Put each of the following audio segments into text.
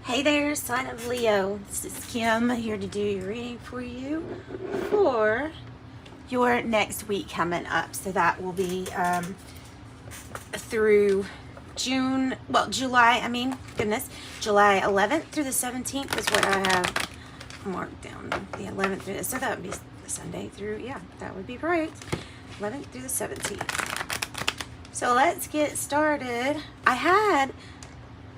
Hey there, sign of Leo. This is Kim here to do your reading for you for your next week coming up. So that will be through July 11th through the 17th is what I have marked down. The 11th through so that would be the Sunday through, yeah, that would be right. 11th through the 17th. So let's get started. I had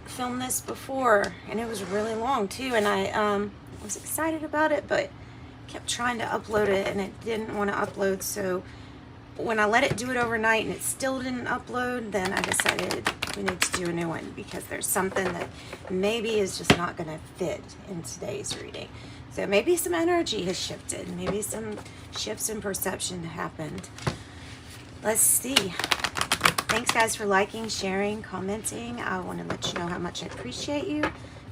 filmed this before and it was really long too, and I was excited about it, but kept trying to upload it and it didn't want to upload. So when I let it do it overnight and it still didn't upload, then I decided we need to do a new one because there's something that maybe is just not going to fit in today's reading. So maybe some energy has shifted, maybe some shifts in perception happened. Let's see. Thanks guys for liking, sharing, commenting. I want to let you know how much I appreciate you.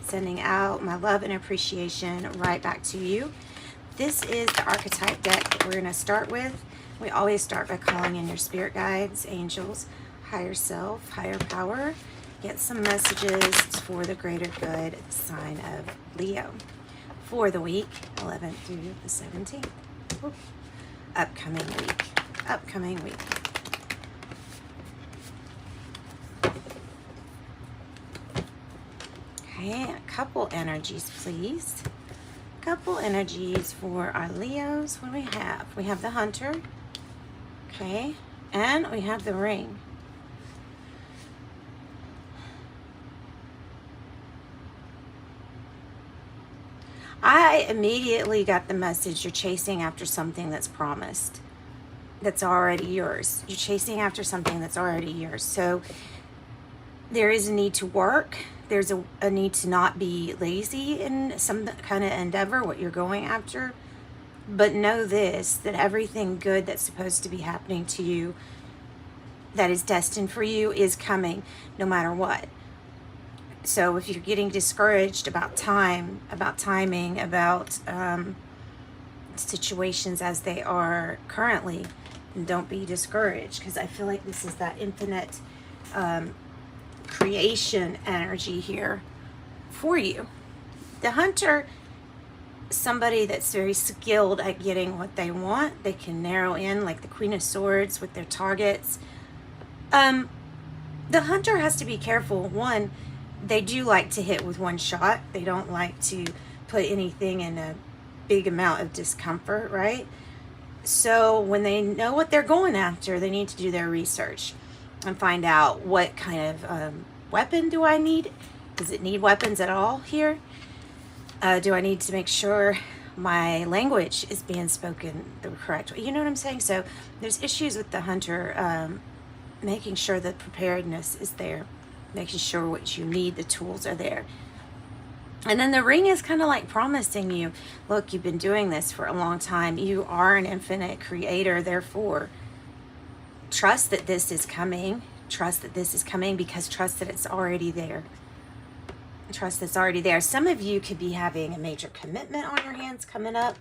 Sending out my love and appreciation right back to you. This is the Archetype deck that we're going to start with. We always start by calling in your spirit guides, angels, higher self, higher power. Get some messages for the greater good sign of Leo for the week 11th through the 17th. Ooh. Upcoming week. Okay, a couple energies, please. A couple energies for our Leos. What do we have? We have the Hunter. Okay, and we have the Ring. I immediately got the message you're chasing after something that's promised, that's already yours. You're chasing after something that's already yours. So there is a need to work. There's a need to not be lazy in some kind of endeavor, what you're going after. But know this, that everything good that's supposed to be happening to you, that is destined for you, is coming no matter what. So if you're getting discouraged about time, about timing, about situations as they are currently, then don't be discouraged, because I feel like this is that infinite creation energy here for you. The Hunter, somebody that's very skilled at getting what they want. They can narrow in, like the Queen of Swords, with their targets. The Hunter has to be careful. One, they do like to hit with one shot. They don't like to put anything in a big amount of discomfort, right? So when they know what they're going after, they need to do their research and find out what kind of weapon do I need. Does it need weapons at all here? Do I need to make sure my language is being spoken the correct way? You know what I'm saying? So there's issues with the Hunter, making sure that preparedness is there, making sure what you need, the tools are there. And then the Ring is kind of like promising you, look, you've been doing this for a long time. You are an infinite creator, therefore trust that this is coming. Trust that this is coming, because trust that it's already there. Trust that's already there. Some of you could be having a major commitment on your hands coming up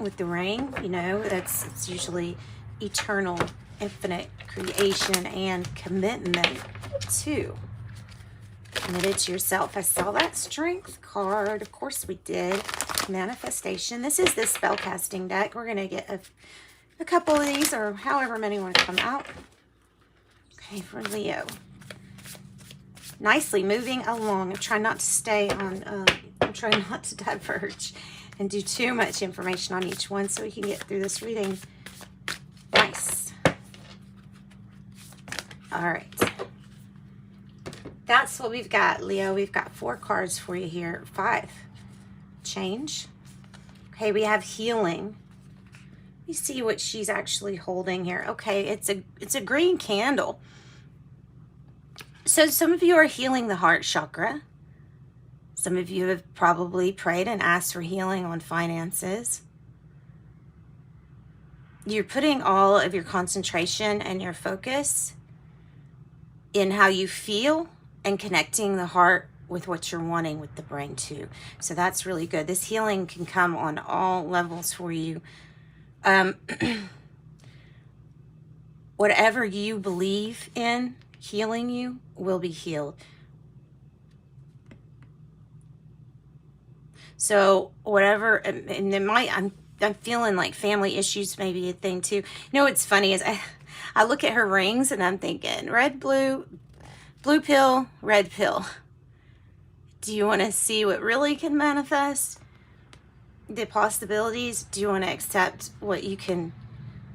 with the Ring. You know, it's usually eternal, infinite creation and commitment too. Committed to yourself. I saw that Strength card. Of course we did. Manifestation. This is the spellcasting deck. We're going to get a couple of these, or however many want to come out. Okay, for Leo. Nicely moving along. I'm trying not to stay on, I'm trying not to diverge and do too much information on each one so we can get through this reading. Nice. All right. That's what we've got, Leo. We've got 4 cards for you here. 5. Change. Okay, we have healing. You see what she's actually holding here. Okay, it's a green candle. So some of you are healing the heart chakra. Some of you have probably prayed and asked for healing on finances. You're putting all of your concentration and your focus in how you feel and connecting the heart with what you're wanting with the brain too. So that's really good. This healing can come on all levels for you. Whatever you believe in healing you will be healed. So whatever, and it might, I'm feeling like family issues may be a thing too. You know what's funny is I look at her rings and I'm thinking red, blue, blue pill, red pill. Do you want to see what really can manifest? The possibilities? Do you want to accept what you can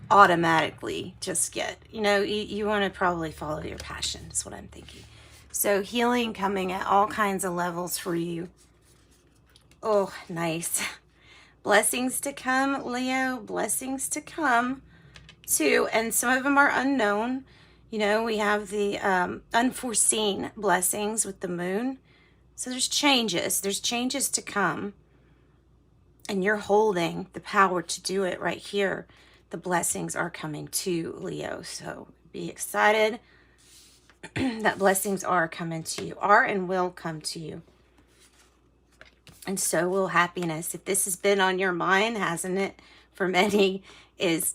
automatically just get? You know, you want to probably follow your passion, is what I'm thinking. So healing coming at all kinds of levels for you. Oh, nice. Blessings to come, Leo. Blessings to come too. And some of them are unknown. You know, we have the unforeseen blessings with the moon. So there's changes. There's changes to come. And you're holding the power to do it right here. The blessings are coming to Leo. So be excited that blessings are coming to you. Are and will come to you. And so will happiness. If this has been on your mind, hasn't it? For many, is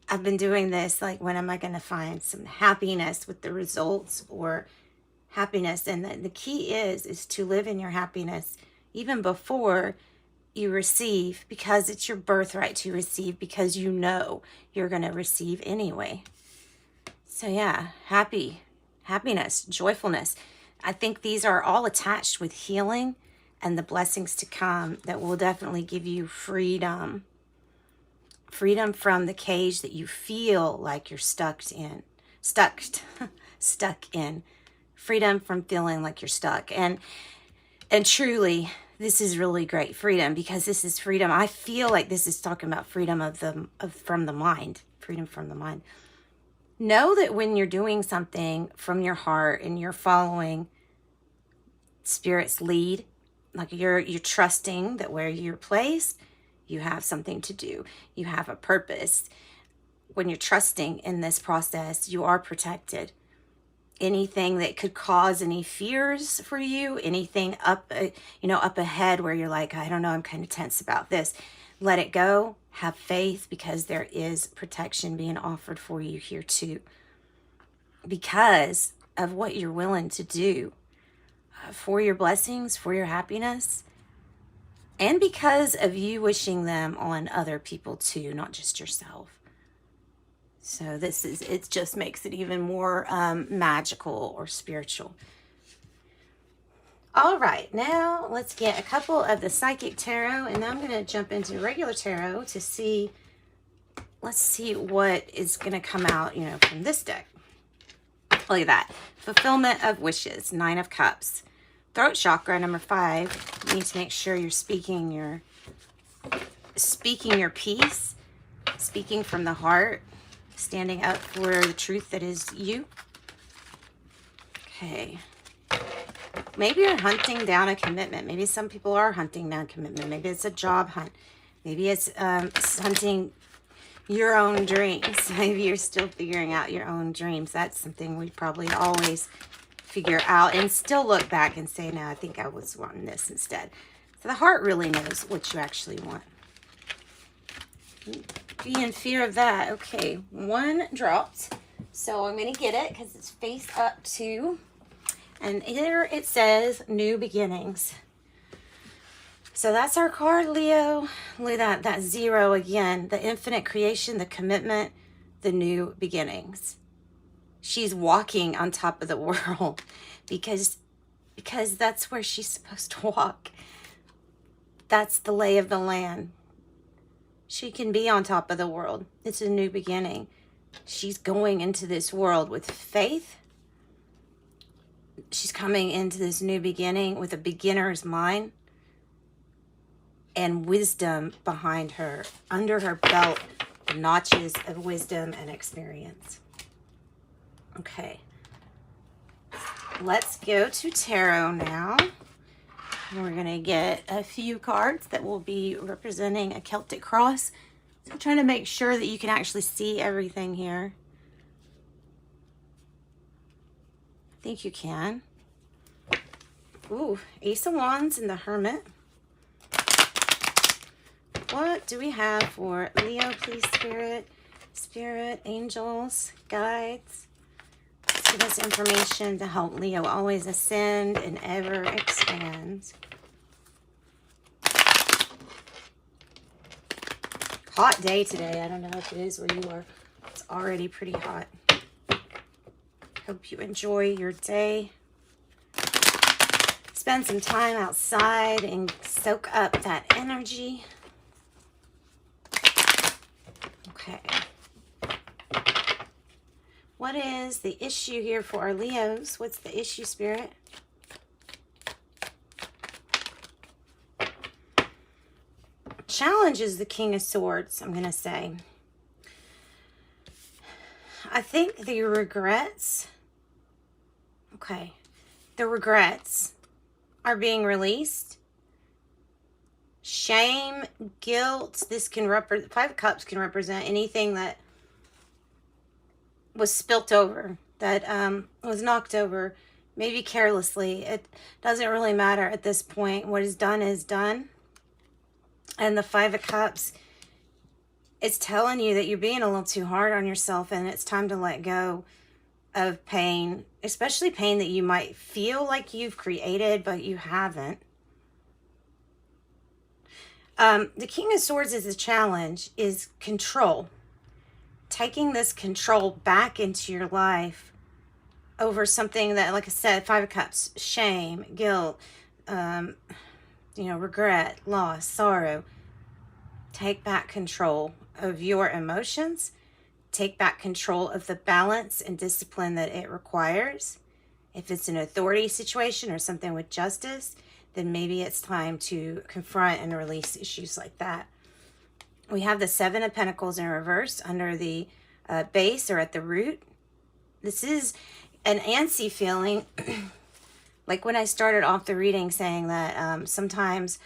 I've been doing this, like, when am I going to find some happiness with the results, or happiness? And the key is to live in your happiness even before you receive, because it's your birthright to receive, because you know you're going to receive anyway. So yeah, happiness, joyfulness. I think these are all attached with healing and the blessings to come that will definitely give you freedom. Freedom from the cage that you feel like you're stuck in. Freedom from feeling like you're stuck. And truly, this is really great freedom, because this is freedom. I feel like this is talking about freedom from the mind. Freedom from the mind. Know that when you're doing something from your heart and you're following Spirit's lead, like you're trusting that where you're placed, you have something to do. You have a purpose. When you're trusting in this process, you are protected. Anything that could cause any fears for you, anything up ahead where you're like, I don't know, I'm kind of tense about this. Let it go. Have faith, because there is protection being offered for you here too, because of what you're willing to do for your blessings, for your happiness, and because of you wishing them on other people too, not just yourself. So it just makes it even more magical or spiritual. All right, now let's get a couple of the Psychic Tarot, and then I'm going to jump into regular tarot to see, let's see what is going to come out, from this deck. Look at that. Fulfillment of wishes, 9 of Cups. Throat chakra, number 5. You need to make sure you're speaking your peace, speaking from the heart, standing up for the truth that is you. Okay. Maybe you're hunting down a commitment. Maybe some people are hunting down commitment. Maybe it's a job hunt. Maybe it's hunting your own dreams. Maybe you're still figuring out your own dreams. That's something we probably always figure out and still look back and say, no, I think I was wanting this instead. So the heart really knows what you actually want. Be in fear of that. Okay, 1 dropped. So I'm going to get it because it's face up too. And here it says new beginnings. So that's our card, Leo. Look at that 0 again. The infinite creation, the commitment, the new beginnings. She's walking on top of the world because that's where she's supposed to walk. That's the lay of the land. She can be on top of the world. It's a new beginning. She's going into this world with faith. She's coming into this new beginning with a beginner's mind and wisdom behind her, under her belt, notches of wisdom and experience. Okay, let's go to tarot now. We're going to get a few cards that will be representing a Celtic cross. So I'm trying to make sure that you can actually see everything here. I think you can. Ooh, Ace of Wands and the Hermit. What do we have for Leo, please, Spirit, angels, guides? Let's give us information to help Leo always ascend and ever expand. Hot day today. I don't know if it is where you are. It's already pretty hot. Hope you enjoy your day. Spend some time outside and soak up that energy. Okay. What is the issue here for our Leos? What's the issue, Spirit? Challenge is the King of Swords, I'm going to say. I think the regrets, okay, the regrets are being released. Shame, guilt, this can represent, Five of Cups can represent anything that was spilt over, that was knocked over, maybe carelessly. It doesn't really matter at this point. What is done is done. And the Five of Cups, it's telling you that you're being a little too hard on yourself, and it's time to let go of pain, especially pain that you might feel like you've created, but you haven't. The King of Swords is a challenge, is control. Taking this control back into your life over something that, like I said, Five of Cups, shame, guilt, regret, loss, sorrow. Take back control of your emotions. Take back control of the balance and discipline that it requires. If it's an authority situation or something with justice, then maybe it's time to confront and release issues like that. We have the Seven of Pentacles in reverse under the base or at the root. This is an antsy feeling. Like when I started off the reading saying that sometimes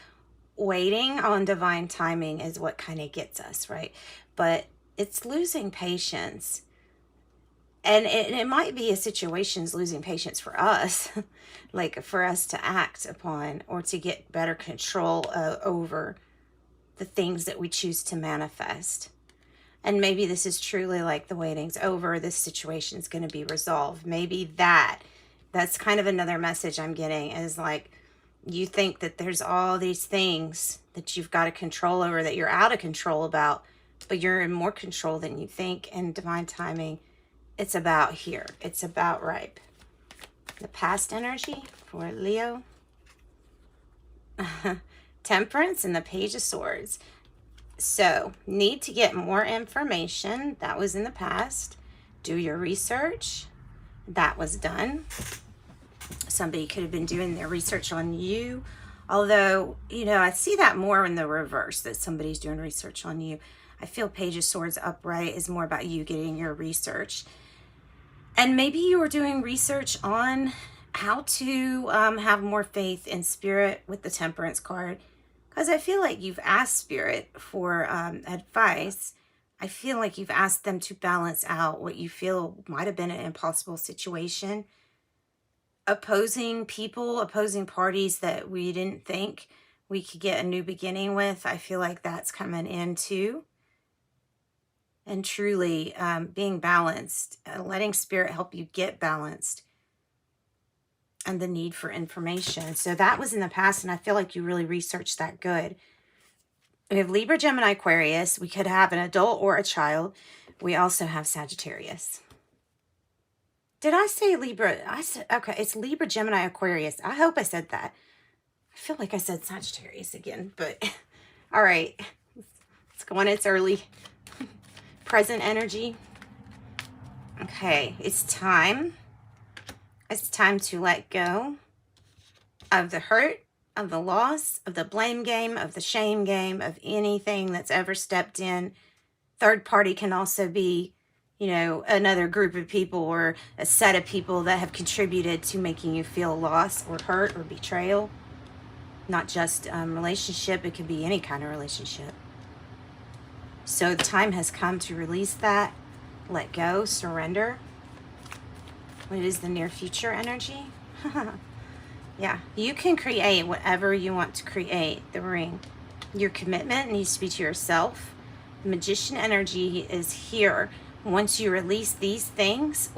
waiting on divine timing is what kind of gets us, right? But it's losing patience. And it might be a situation's losing patience for us, like for us to act upon or to get better control over the things that we choose to manifest. And maybe this is truly like the waiting's over, this situation is going to be resolved. Maybe that's kind of another message I'm getting, is like you think that there's all these things that you've got to control over, that you're out of control about, but you're in more control than you think. And divine timing, it's about here. It's about ripe. The past energy for Leo. Temperance and the Page of Swords. So, need to get more information. That was in the past. Do your research. That was done. Somebody could have been doing their research on you. Although, I see that more in the reverse, that somebody's doing research on you. I feel Page of Swords upright is more about you getting your research. And maybe you were doing research on how to have more faith in Spirit with the Temperance card. Because I feel like you've asked Spirit for advice. I feel like you've asked them to balance out what you feel might have been an impossible situation. Opposing people, opposing parties that we didn't think we could get a new beginning with. I feel like that's coming in too. And truly being balanced, letting Spirit help you get balanced, and the need for information. So that was in the past, and I feel like you really researched that good. We have Libra, Gemini, Aquarius. We could have an adult or a child. We also have Sagittarius. Did I say Libra? I said, okay, it's Libra, Gemini, Aquarius. I hope I said that. I feel like I said Sagittarius again, but all right. Let's go on. It's early. Present energy. Okay, it's time. It's time to let go of the hurt, of the loss, of the blame game, of the shame game, of anything that's ever stepped in. Third party can also be, another group of people or a set of people that have contributed to making you feel loss or hurt or betrayal. Not just relationship, it could be any kind of relationship. So the time has come to release that, let go, surrender. What is the near future energy? Yeah, you can create whatever you want to create, the ring. Your commitment needs to be to yourself. The Magician energy is here. Once you release these things,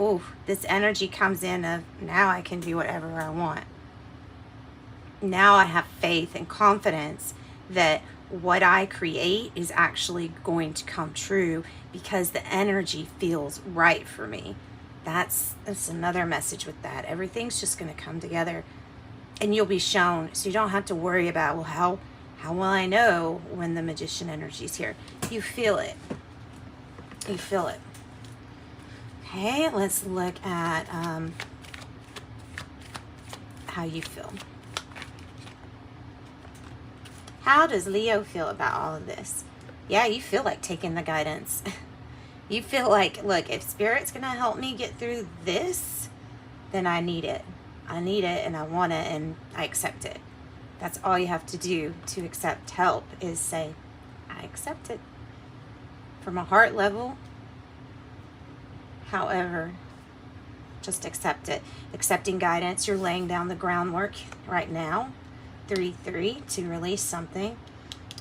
this energy comes in of, now I can do whatever I want. Now I have faith and confidence that what I create is actually going to come true because the energy feels right for me. That's another message with that. Everything's just going to come together and you'll be shown. So you don't have to worry about, well, how will I know when the magician energy is here? You feel it. You feel it. Okay, let's look at how you feel. How does Leo feel about all of this? Yeah, you feel like taking the guidance. You feel like, look, if Spirit's going to help me get through this, then I need it. I need it and I want it and I accept it. That's all you have to do to accept help is say, I accept it. From a heart level, however, just accept it. Accepting guidance, you're laying down the groundwork right now. 3-3 to release something.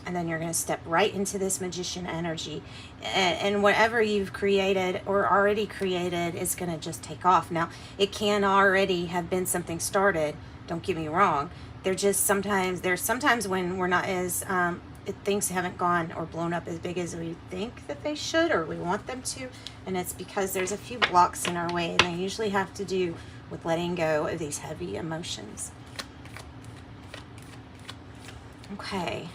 And then you're going to step right into this magician energy. And whatever you've created or already created is going to just take off. Now, it can already have been something started. Don't get me wrong. There's sometimes when we're not as, things haven't gone or blown up as big as we think that they should or we want them to. And it's because there's a few blocks in our way. And they usually have to do with letting go of these heavy emotions. Okay.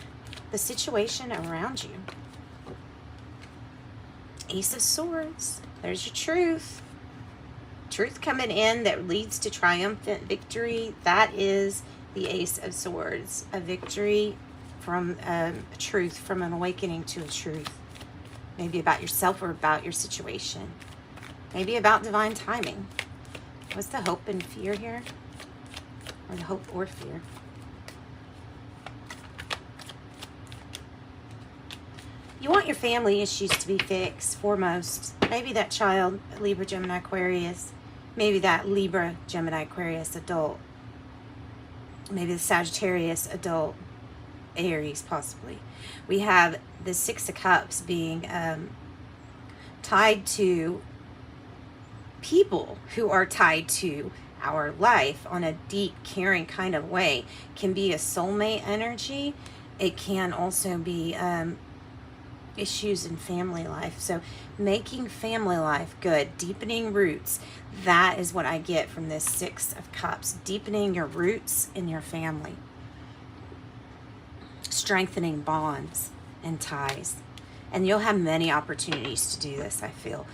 The situation around you. Ace of Swords. There's your truth. Truth coming in that leads to triumphant victory. That is the Ace of Swords. A victory from a truth, from an awakening to a truth. Maybe about yourself or about your situation. Maybe about divine timing. What's the hope and fear here? Or the hope or fear? You want your family issues to be fixed, foremost. Maybe that child, Libra, Gemini, Aquarius. Maybe that Libra, Gemini, Aquarius adult. Maybe the Sagittarius adult, Aries, possibly. We have the Six of Cups being tied to people who are tied to our life on a deep, caring kind of way. Can be a soulmate energy. It can also be issues in family life. So making family life good, deepening roots. That is what I get from this Six of Cups. Deepening your roots in your family. Strengthening bonds and ties. And you'll have many opportunities to do this, I feel.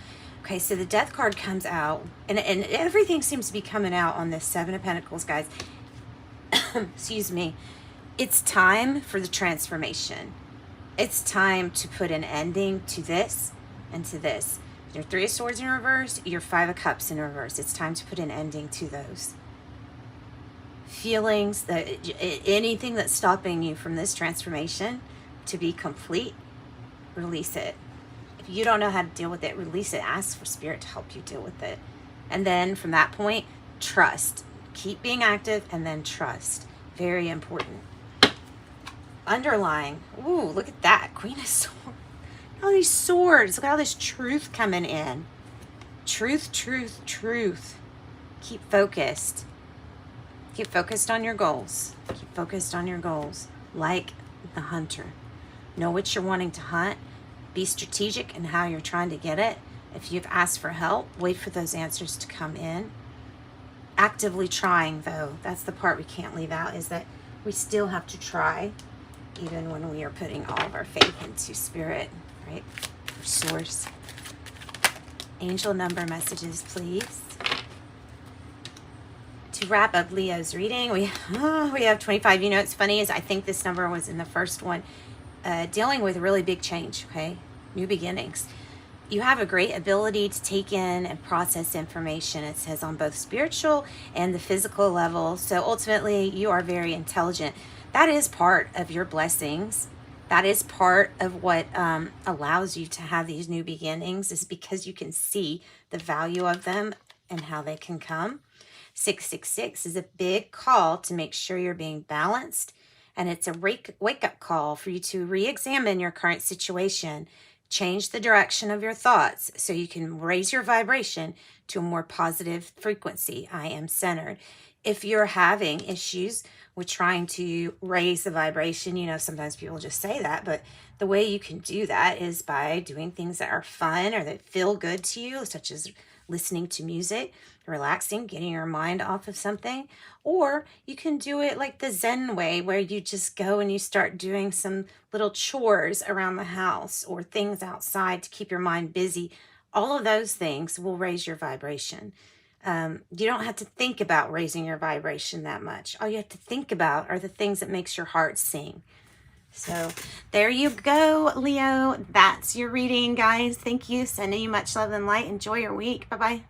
Okay, so the Death card comes out, and everything seems to be coming out on this Seven of Pentacles, guys. Excuse me. It's time for the transformation. It's time to put an ending to this and to this. Your Three of Swords in reverse, your Five of Cups in reverse. It's time to put an ending to those. Feelings, that anything that's stopping you from this transformation to be complete, release it. If you don't know how to deal with it, release it. Ask for Spirit to help you deal with it. And then from that point, trust. Keep being active and then trust. Very important. Underlying, ooh, look at that, Queen of Swords. All these swords, look at all this truth coming in. Truth, truth, truth. Keep focused. Keep focused on your goals. Keep focused on your goals. Like the hunter. Know what you're wanting to hunt. Be strategic in how you're trying to get it. If you've asked for help, wait for those answers to come in. Actively trying, though, that's the part we can't leave out, is that we still have to try. Even when we are putting all of our faith into Spirit, right? Or Source. Angel number messages, please. To wrap up Leo's reading, we have 25. You know, it's funny is I think this number was in the first one. Dealing with really big change, okay? New beginnings. You have a great ability to take in and process information. It says on both spiritual and the physical level. So ultimately, you are very intelligent. That is part of your blessings. That is part of what allows you to have these new beginnings, is because you can see the value of them and how they can come. 666 is a big call to make sure you're being balanced. And it's a wake-up call for you to re-examine your current situation. Change the direction of your thoughts so you can raise your vibration to a more positive frequency. I am centered. If you're having issues we're trying to raise the vibration. You know, sometimes people just say that, but the way you can do that is by doing things that are fun or that feel good to you, such as listening to music, relaxing, getting your mind off of something. Or you can do it like the Zen way, where you just go and you start doing some little chores around the house or things outside to keep your mind busy. All of those things will raise your vibration. You don't have to think about raising your vibration that much. All you have to think about are the things that makes your heart sing. So there you go, Leo. That's your reading, guys. Thank you. Sending you much love and light. Enjoy your week. Bye-bye.